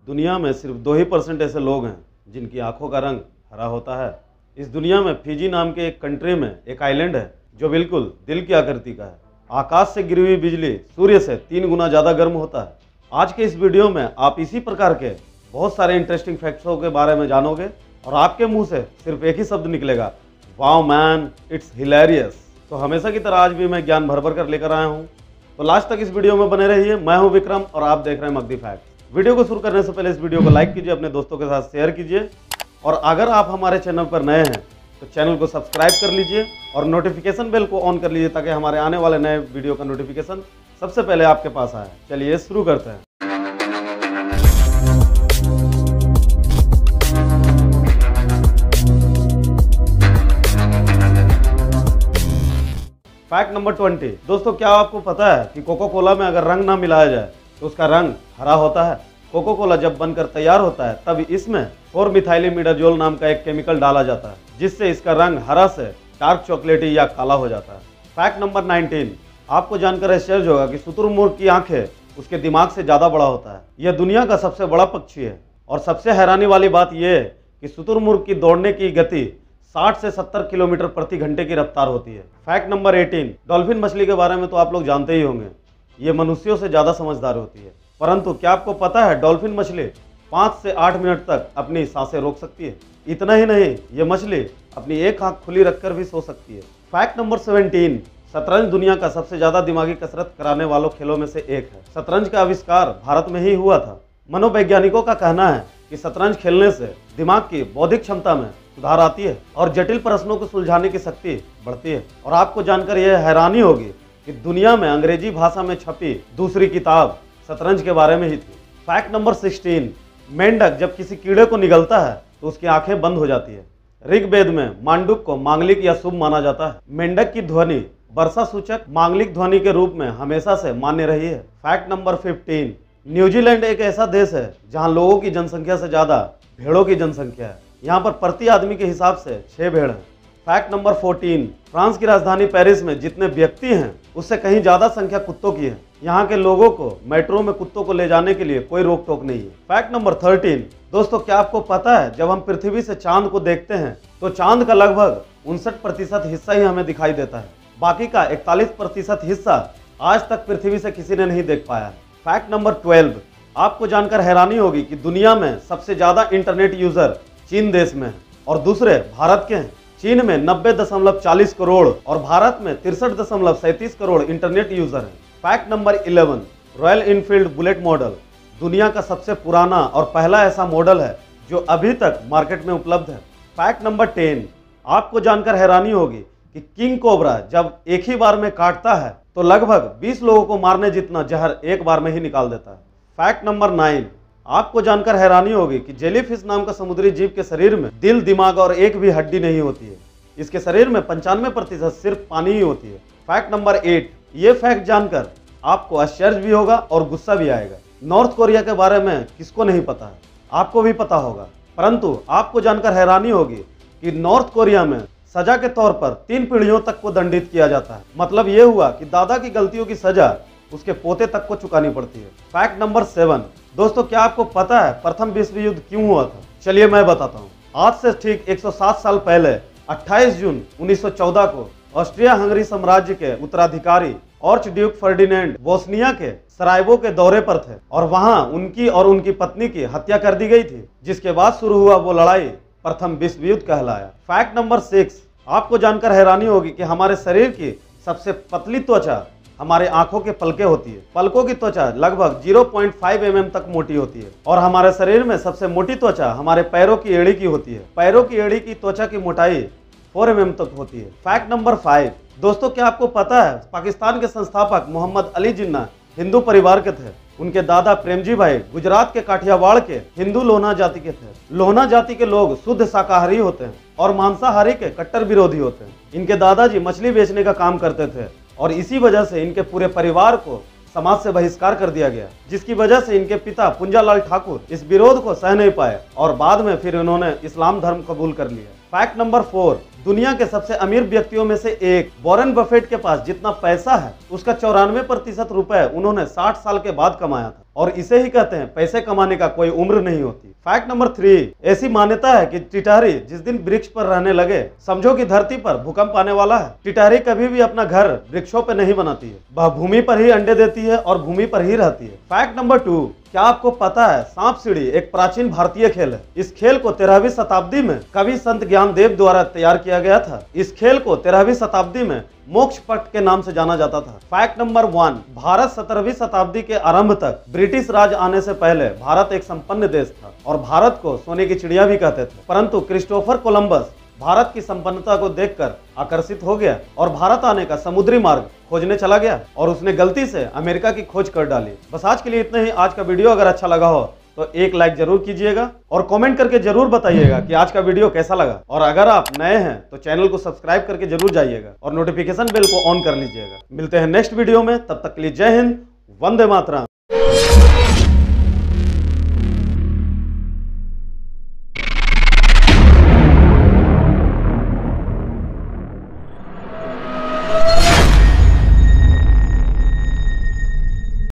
दुनिया में सिर्फ 2% ऐसे लोग हैं जिनकी आंखों का रंग हरा होता है। इस दुनिया में फिजी नाम के एक कंट्री में एक आइलैंड है जो बिल्कुल दिल की आकृति का है। आकाश से गिरी हुई बिजली सूर्य से 3 गुना ज़्यादा गर्म होता है। आज के इस वीडियो में आप इसी प्रकार के बहुत सारे इंटरेस्टिंग फैक्ट्सों के बारे में जानोगे और आपके मुंह से सिर्फ एक ही शब्द निकलेगा, वाओ मैन, इट्स हिलेरियस। तो हमेशा की तरह आज भी मैं ज्ञान भर भर कर लेकर आया हूँ, तो लास्ट तक इस वीडियो में बने रहिए। मैं हूँ विक्रम और आप देख रहे हैं मगदी फैक्ट। वीडियो को शुरू करने से पहले इस वीडियो को लाइक कीजिए, अपने दोस्तों के साथ शेयर कीजिए और अगर आप हमारे चैनल पर नए हैं तो चैनल को सब्सक्राइब कर लीजिए और नोटिफिकेशन बेल को ऑन कर लीजिए ताकि हमारे आने वाले नए वीडियो का नोटिफिकेशन सबसे पहले आपके पास आए। चलिए शुरू करते हैं। Fact number 20। दोस्तों, क्या आपको पता है कि कोको कोला में अगर रंग ना मिलाया जाए तो उसका रंग हरा होता है। कोको कोला जब बनकर तैयार होता है तब इसमें 4-मिथाइलिमिडाजोल नाम का एक केमिकल डाला जाता है जिससे इसका रंग हरा से डार्क चॉकलेटी या काला हो जाता है। Fact number 19। आपको जानकर आश्चर्य होगा कि शुतुरमुर्ग की आंखें उसके दिमाग से ज्यादा बड़ा होता है। यह दुनिया का सबसे बड़ा पक्षी है और सबसे हैरानी वाली बात यह है कि शुतुरमुर्ग की दौड़ने की गति 60 से 70 किलोमीटर प्रति घंटे की रफ्तार होती है। Fact number 18। डॉल्फिन मछली के बारे में तो आप लोग जानते ही होंगे, ये मनुष्यों से ज्यादा समझदार होती है। परंतु क्या आपको पता है डॉल्फिन मछली 5 से 8 मिनट तक अपनी सांसें रोक सकती है। इतना ही नहीं, ये मछली अपनी एक आंख खुली रखकर भी सो सकती है। Fact number 17। शतरंज दुनिया का सबसे ज्यादा दिमागी कसरत कराने वालों खेलों में से एक है। शतरंज का आविष्कार भारत में ही हुआ था। मनोवैज्ञानिकों का कहना है कि शतरंज खेलने से दिमाग की बौद्धिक क्षमता में सुधार आती है और जटिल प्रश्नों को सुलझाने की शक्ति बढ़ती है। और आपको जानकर यह हैरानी होगी कि दुनिया में अंग्रेजी भाषा में छपी दूसरी किताब शतरंज के बारे में ही थी। Fact number 16। मेंढक जब किसी कीड़े को निगलता है तो उसकी आंखें बंद हो जाती है। ऋग्वेद में मांडुक को मांगलिक या शुभ माना जाता है। मेंढक की ध्वनि वर्षा सूचक मांगलिक ध्वनि के रूप में हमेशा से मान्य रही है। Fact number 15। न्यूजीलैंड एक ऐसा देश है जहां लोगों की जनसंख्या से ज्यादा भेड़ों की जनसंख्या है। यहाँ पर प्रति आदमी के हिसाब से 6 भेड़ हैं। Fact number 14। फ्रांस की राजधानी पेरिस में जितने व्यक्ति हैं उससे कहीं ज्यादा संख्या कुत्तों की है। यहाँ के लोगों को मेट्रो में कुत्तों को ले जाने के लिए कोई रोक टोक नहीं है। Fact number 13। दोस्तों, क्या आपको पता है जब हम पृथ्वी से चांद को देखते हैं तो चांद का लगभग 59% हिस्सा ही हमें दिखाई देता है। बाकी का 41% हिस्सा आज तक पृथ्वी से किसी ने नहीं देख पाया है। Fact number 12। आपको जानकर हैरानी होगी कि दुनिया में सबसे ज्यादा इंटरनेट यूजर चीन देश में है और दूसरे भारत के हैं। चीन में 90.40 करोड़ और भारत में 63.37 करोड़ इंटरनेट यूजर हैं। Fact number 11। Royal Enfield bullet model दुनिया का सबसे पुराना और पहला ऐसा मॉडल है जो अभी तक मार्केट में उपलब्ध है। Fact number 10। आपको जानकर हैरानी होगी कि किंग कोबरा जब एक ही बार में काटता है तो लगभग 20 लोगों को मारने जितना जहर एक बार में ही निकाल देता है। Fact number 9। आपको जानकर हैरानी होगी कि जेलीफिश नाम का समुद्री जीव के शरीर में दिल, दिमाग और एक भी हड्डी नहीं होती है। इसके शरीर में 95% सिर्फ पानी ही होती है। Fact number 8। ये फैक्ट जानकर आपको आश्चर्य भी होगा और गुस्सा भी आएगा। नॉर्थ कोरिया के बारे में किसको नहीं पता है, आपको भी पता होगा, परंतु आपको जानकर हैरानी होगी कि नॉर्थ कोरिया में सजा के तौर पर 3 पीढ़ियों तक को दंडित किया जाता है। मतलब ये हुआ कि दादा की गलतियों की सजा उसके पोते तक को चुकानी पड़ती है। Fact number 7। दोस्तों, क्या आपको पता है प्रथम विश्व युद्ध क्यों हुआ था? चलिए मैं बताता हूँ। आज से ठीक 107 साल पहले 28 जून 1914 को ऑस्ट्रिया हंगरी साम्राज्य के उत्तराधिकारी आर्च ड्यूक फर्डिनेंड बोस्निया के सरायवो के दौरे पर थे और वहां उनकी और उनकी पत्नी की हत्या कर दी गई थी, जिसके बाद शुरू हुआ वो लड़ाई प्रथम विश्व युद्ध कहलाया। Fact number 6। आपको जानकर हैरानी होगी कि हमारे शरीर की सबसे पतली त्वचा हमारे आंखों के पलके होती है। पलकों की त्वचा लगभग 0.5 mm तक मोटी होती है और हमारे शरीर में सबसे मोटी त्वचा हमारे पैरों की एड़ी की होती है। पैरों की एड़ी की त्वचा की मोटाई 4 mm तक होती है। Fact number 5। दोस्तों, क्या आपको पता है पाकिस्तान के संस्थापक मोहम्मद अली जिन्ना हिंदू परिवार के थे। उनके दादा प्रेमजी भाई गुजरात के काठियावाड़ के हिंदू लोहना जाति के थे। लोहना जाति के लोग शुद्ध शाकाहारी होते हैं और मांसाहारी के कट्टर विरोधी होते हैं। इनके दादाजी मछली बेचने का काम करते थे और इसी वजह से इनके पूरे परिवार को समाज से बहिष्कार कर दिया गया, जिसकी वजह से इनके पिता पुंजालाल ठाकुर इस विरोध को सह नहीं पाए और बाद में फिर इन्होंने इस्लाम धर्म कबूल कर लिया। फैक्ट नंबर 4, दुनिया के सबसे अमीर व्यक्तियों में से एक वॉरेन बफेट के पास जितना पैसा है उसका 94% रुपए उन्होंने 60 साल के बाद कमाया था। और इसे ही कहते हैं पैसे कमाने का कोई उम्र नहीं होती। फैक्ट नंबर 3, ऐसी मान्यता है कि टिटहरी जिस दिन वृक्ष पर रहने लगे समझो कि धरती पर भूकंप आने वाला है। टिटहरी कभी भी अपना घर वृक्षों पर नहीं बनाती है, वह भूमि पर ही अंडे देती है और भूमि पर ही रहती है। फैक्ट नंबर 2, क्या आपको पता है सांप सीढ़ी एक प्राचीन भारतीय खेल है। इस खेल को 13वीं शताब्दी में कवि संत ज्ञानदेव द्वारा तैयार किया गया था। इस खेल को 13वीं शताब्दी में मोक्ष पट के नाम से जाना जाता था। फैक्ट नंबर 1, भारत 17वीं शताब्दी के आरंभ तक ब्रिटिश राज आने से पहले भारत एक संपन्न देश था और भारत को सोने की चिड़िया भी कहते थे। परंतु क्रिस्टोफर कोलंबस भारत की संपन्नता को देखकर आकर्षित हो गया और भारत आने का समुद्री मार्ग खोजने चला गया और उसने गलती से अमेरिका की खोज कर डाली। बस आज के लिए इतना ही। आज का वीडियो अगर अच्छा लगा हो तो एक लाइक जरूर कीजिएगा और कमेंट करके जरूर बताइएगा कि आज का वीडियो कैसा लगा। और अगर आप नए हैं तो चैनल को सब्सक्राइब करके जरूर जाइएगा और नोटिफिकेशन बेल को ऑन कर लीजिएगा। मिलते हैं नेक्स्ट वीडियो में, तब तक के लिए जय हिंद, वंदे मातरम।